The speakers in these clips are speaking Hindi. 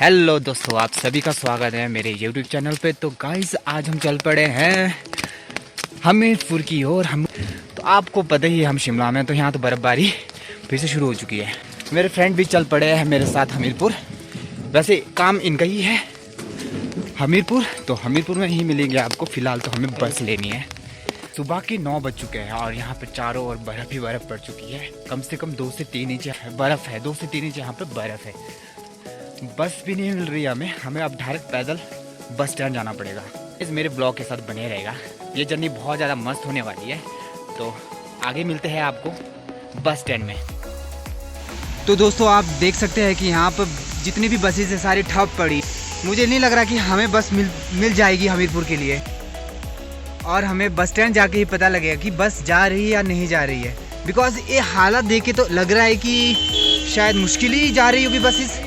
हेलो दोस्तों, आप सभी का स्वागत है मेरे YouTube चैनल पे। तो गाइस आज हम चल पड़े हैं हमीरपुर की ओर। हम तो आपको पता ही है हम शिमला में, तो यहाँ तो बर्फ़बारी फिर से शुरू हो चुकी है। मेरे फ्रेंड भी चल पड़े हैं मेरे साथ हमीरपुर। वैसे काम इनका ही है हमीरपुर, तो हमीरपुर में ही मिलेंगे आपको। फ़िलहाल तो हमें बस लेनी है। सुबह के 9 बज चुके हैं और यहाँ पे चारों ओर बर्फ़ ही बर्फ़ पड़ चुकी है। कम से कम 2 से 3 इंच बर्फ़ है, 2 से 3 इंच यहाँ पे बर्फ़ है। बस भी नहीं मिल रही है हमें अब डायरेक्ट पैदल बस स्टैंड जाना पड़ेगा। इस मेरे ब्लॉग के साथ बने रहेगा, ये जर्नी बहुत ज़्यादा मस्त होने वाली है। तो आगे मिलते हैं आपको बस स्टैंड में। तो दोस्तों आप देख सकते हैं कि यहाँ पर जितनी भी बसेस है सारी ठप पड़ी। मुझे नहीं लग रहा कि हमें बस मिल जाएगी हमीरपुर के लिए, और हमें बस स्टैंड जाके ही पता लगेगा कि बस जा रही है या नहीं जा रही है। बिकॉज ये हालत देख के तो लग रहा है कि शायद मुश्किल ही जा रही होगी बसेस।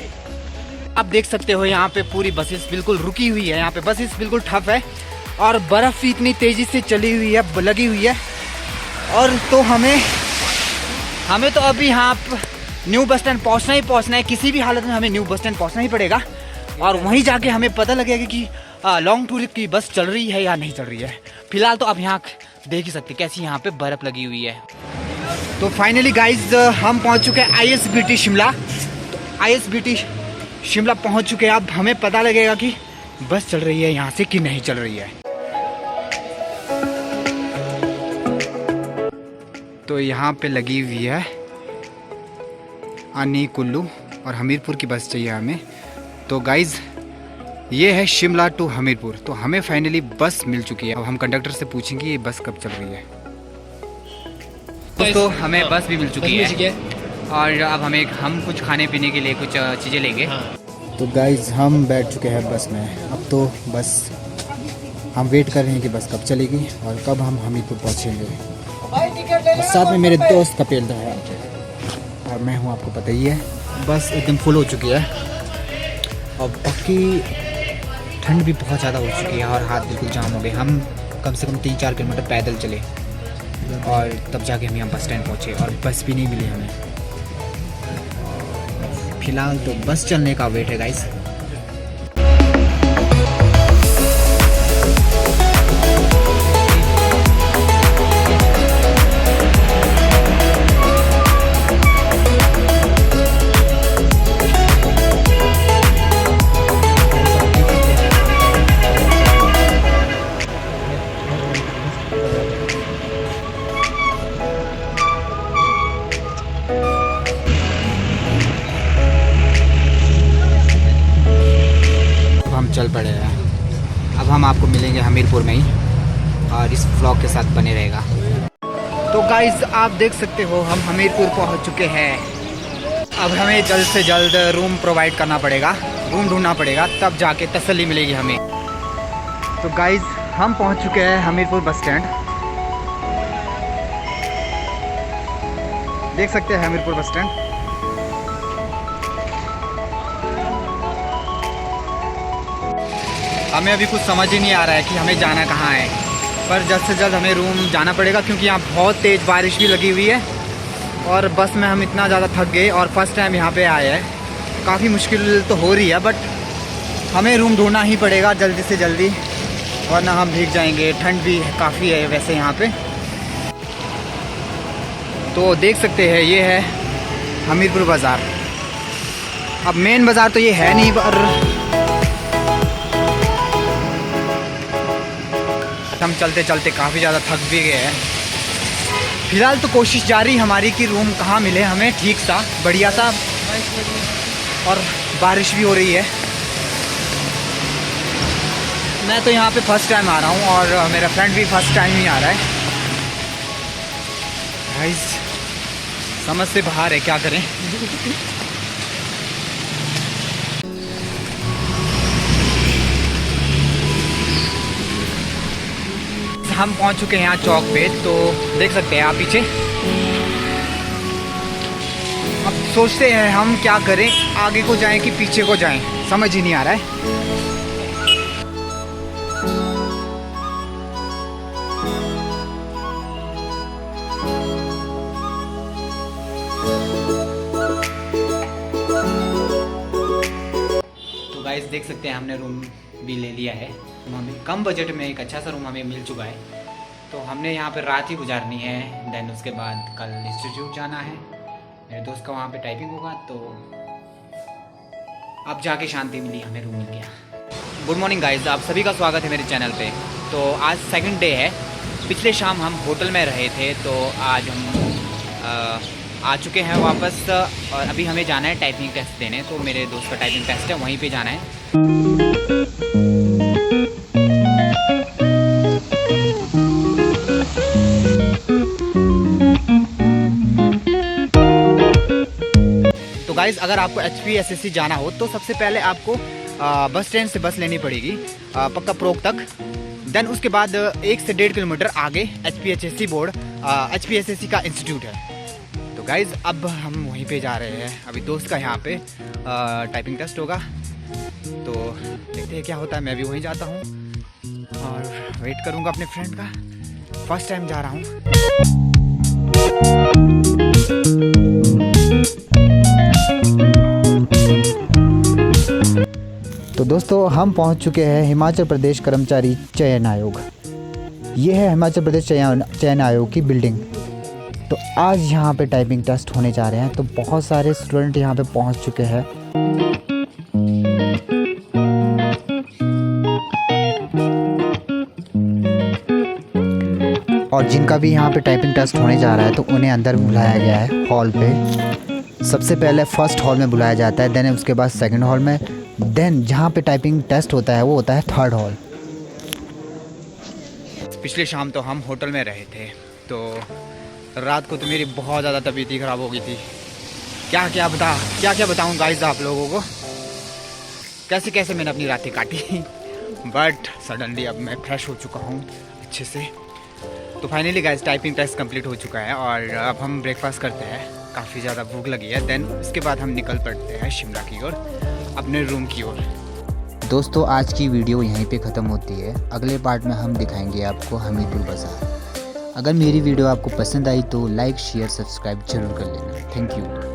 आप देख सकते हो यहाँ पे पूरी बसेस बिल्कुल रुकी हुई है, यहाँ पे बसेस बिल्कुल ठप है और बर्फ़ भी इतनी तेज़ी से चली हुई है, लगी हुई है। और तो हमें तो अभी यहाँ न्यू बस स्टैंड पहुँचना है। किसी भी हालत में हमें न्यू बस स्टैंड पहुँचना ही पड़ेगा और वहीं जाके हमें पता लगेगा कि लॉन्ग टूर की बस चल रही है या नहीं चल रही है। फिलहाल तो आप यहाँ देख ही सकते कैसी यहाँ पे बर्फ़ लगी हुई है। तो फाइनली गाइज हम पहुँच चुके हैं ISBT शिमला। तो ISBT शिमला पहुंच चुके हैं। अब हमें पता लगेगा कि बस चल रही है यहाँ से कि नहीं चल रही है। तो यहाँ पे लगी हुई है आनी कुल्लू और हमीरपुर की बस चाहिए हमें। तो गाइज ये है शिमला टू हमीरपुर। तो हमें फाइनली बस मिल चुकी है। अब हम कंडक्टर से पूछेंगे ये बस कब चल रही है। तो हमें बस भी मिल चुकी है और अब हम कुछ खाने पीने के लिए कुछ चीज़ें लेंगे। तो गाइज हम बैठ चुके हैं बस में। अब तो बस हम वेट कर रहे हैं कि बस कब चलेगी और कब हम हमीरपुर पहुंचेंगे। साथ में मेरे दोस्त कपिल है और मैं हूं, आपको पता ही है। बस एकदम फुल हो चुकी है और बाकी ठंड भी बहुत ज़्यादा हो चुकी है और हाथ बिल्कुल जाम हो गए। हम कम से कम 3-4 किलोमीटर पैदल चले और तब जाके हम यहाँ बस स्टैंड पहुँचे और बस भी नहीं मिली हमें। फिलहाल तो बस चलने का वेट है गाइस। चल पड़े हैं। अब हम आपको मिलेंगे हमीरपुर में ही और इस व्लॉग के साथ बने रहेगा। तो गाइस आप देख सकते हो हम हमीरपुर पहुंच चुके हैं। अब हमें जल्द से जल्द रूम प्रोवाइड करना पड़ेगा, रूम ढूंढना पड़ेगा, तब जाके तसल्ली मिलेगी हमें। तो गाइस हम पहुंच चुके हैं हमीरपुर बस स्टैंड। देख सकते हैं हमीरपुर बस स्टैंड। हमें अभी कुछ समझ ही नहीं आ रहा है कि हमें जाना कहाँ है, पर जल्द से जल्द हमें रूम जाना पड़ेगा क्योंकि यहाँ बहुत तेज़ बारिश भी लगी हुई है और बस में हम इतना ज़्यादा थक गए और फर्स्ट टाइम यहाँ पे आए हैं। काफ़ी मुश्किल तो हो रही है बट हमें रूम ढूंढना ही पड़ेगा जल्दी से जल्दी, वरना हम भीग जाएंगे। ठंड भी काफ़ी है वैसे यहाँ पे। तो देख सकते हैं ये है हमीरपुर बाज़ार। अब मेन बाज़ार तो ये है नहीं, पर हम चलते चलते काफ़ी ज़्यादा थक भी गए हैं। फिलहाल तो कोशिश जारी हमारी कि रूम कहाँ मिले हमें ठीक सा, बढ़िया सा, और बारिश भी हो रही है। मैं तो यहाँ पे फर्स्ट टाइम आ रहा हूँ और मेरा फ्रेंड भी फर्स्ट टाइम ही आ रहा है। गाइस समझ से बाहर है, क्या करें। हम पहुंच चुके हैं यहाँ चौक पे। तो देख सकते हैं आप पीछे। अब सोचते हैं हम क्या करें, आगे को जाएं कि पीछे को जाएं, समझ ही नहीं आ रहा है। देख सकते हैं हमने रूम भी ले लिया है। हमें कम बजट में एक अच्छा सा रूम हमें मिल चुका है। तो हमने यहाँ पर रात ही गुजारनी है। देन उसके बाद कल इंस्टीट्यूट जाना है, मेरे दोस्त का वहाँ पे टाइपिंग होगा। तो अब जाके शांति मिली, हमें रूम मिल गया। गुड मॉर्निंग गाइस, आप सभी का स्वागत है मेरे चैनल पे। तो आज सेकंड डे है। पिछले शाम हम होटल में रहे थे, तो आज हम आ चुके हैं वापस और अभी हमें जाना है टाइपिंग टेस्ट देने। तो मेरे दोस्त का टाइपिंग टेस्ट है, वहीं पे जाना है। तो गाइज़, अगर आपको HPSSC जाना हो तो सबसे पहले आपको बस स्टैंड से बस लेनी पड़ेगी पक्का प्रोक तक। देन उसके बाद 1 से 1.5 किलोमीटर आगे HPHSC बोर्ड HPSSC का इंस्टीट्यूट है। तो गाइज़, अब हम वहीं पे जा रहे हैं। अभी दोस्त का यहाँ पे टाइपिंग टेस्ट होगा, तो देखते हैं क्या होता है। मैं भी वहीं जाता हूँ और वेट करूँगा अपने फ्रेंड का। फर्स्ट टाइम जा रहा हूँ। तो दोस्तों, हम पहुंच चुके हैं हिमाचल प्रदेश कर्मचारी चयन आयोग। ये है हिमाचल प्रदेश चयन आयोग की बिल्डिंग। तो आज यहाँ पे टाइपिंग टेस्ट होने जा रहे हैं। तो बहुत सारे स्टूडेंट यहाँ पे पहुँच चुके हैं। और जिनका भी यहाँ पे टाइपिंग टेस्ट होने जा रहा है तो उन्हें अंदर बुलाया गया है हॉल पे। सबसे पहले फर्स्ट हॉल में बुलाया जाता है, देन उसके बाद सेकंड हॉल में, देन जहाँ पे टाइपिंग टेस्ट होता है वो होता है थर्ड हॉल। पिछले शाम तो हम होटल में रहे थे, तो रात को तो मेरी बहुत ज़्यादा तबीयत ही ख़राब हो गई थी। क्या क्या बताऊँ गाइस आप लोगों को, कैसे कैसे मैंने अपनी रातें काटी। बट सडनली अब मैं फ्रेश हो चुका हूँ अच्छे से। तो finally guys, typing test complete हो चुका है और अब हम ब्रेकफास्ट करते हैं। काफ़ी ज़्यादा भूख लगी है। देन उसके बाद हम निकल पड़ते हैं शिमला की ओर, अपने रूम की ओर। दोस्तों, आज की वीडियो यहीं पे ख़त्म होती है। अगले पार्ट में हम दिखाएंगे आपको हमीरपुर बाज़ार। अगर मेरी वीडियो आपको पसंद आई तो लाइक शेयर सब्सक्राइब जरूर कर लेना। Thank you.